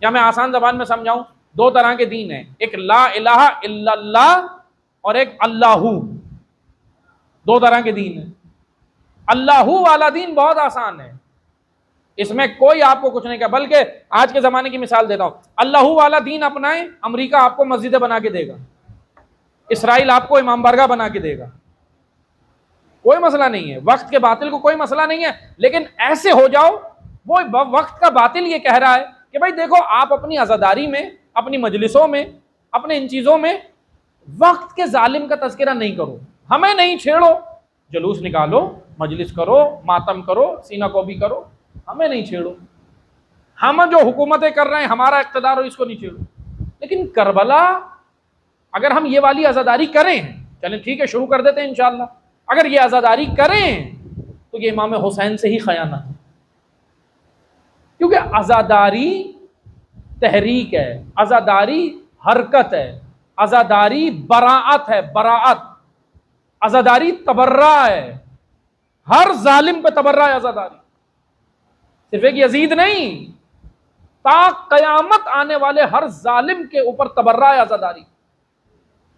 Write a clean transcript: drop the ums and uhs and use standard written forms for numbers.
یا میں آسان زبان میں سمجھاؤں، دو طرح کے دین ہیں، ایک لا الہ الا اللہ اور ایک اللہ، دو طرح کے دین ہیں۔ اللہ والا دین بہت آسان ہے، اس میں کوئی آپ کو کچھ نہیں کہا، بلکہ آج کے زمانے کی مثال دیتا ہوں، اللہ والا دین اپنائیں، امریکہ آپ کو مسجدیں بنا کے دے گا، اسرائیل آپ کو امام بارگاہ بنا کے دے گا، کوئی مسئلہ نہیں ہے، وقت کے باطل کو کوئی مسئلہ نہیں ہے، لیکن ایسے ہو جاؤ، وہ وقت کا باطل یہ کہہ رہا ہے کہ بھائی دیکھو آپ اپنی عزاداری میں، اپنی مجلسوں میں، اپنے ان چیزوں میں وقت کے ظالم کا تذکرہ نہیں کرو، ہمیں نہیں چھیڑو، جلوس نکالو، مجلس کرو، ماتم کرو، سینہ کوبی کرو، ہمیں نہیں چھیڑو، ہم جو حکومتیں کر رہے ہیں ہمارا اقتدار ہو، اس کو نہیں چھیڑو۔ لیکن کربلا اگر ہم یہ والی عزاداری کریں، چلیں ٹھیک ہے شروع کر دیتے ہیں انشاءاللہ، اگر یہ عزاداری کریں تو یہ امام حسین سے ہی خیانت ہے، کیونکہ عزاداری تحریک ہے، عزاداری حرکت ہے، عزاداری براعت ہے، براعت، عزاداری تبرہ ہے، ہر ظالم پہ تبرہ ہے عزاداری، صرف ایک یزید نہیں، تا قیامت آنے والے ہر ظالم کے اوپر تبرہ ہے عزاداری۔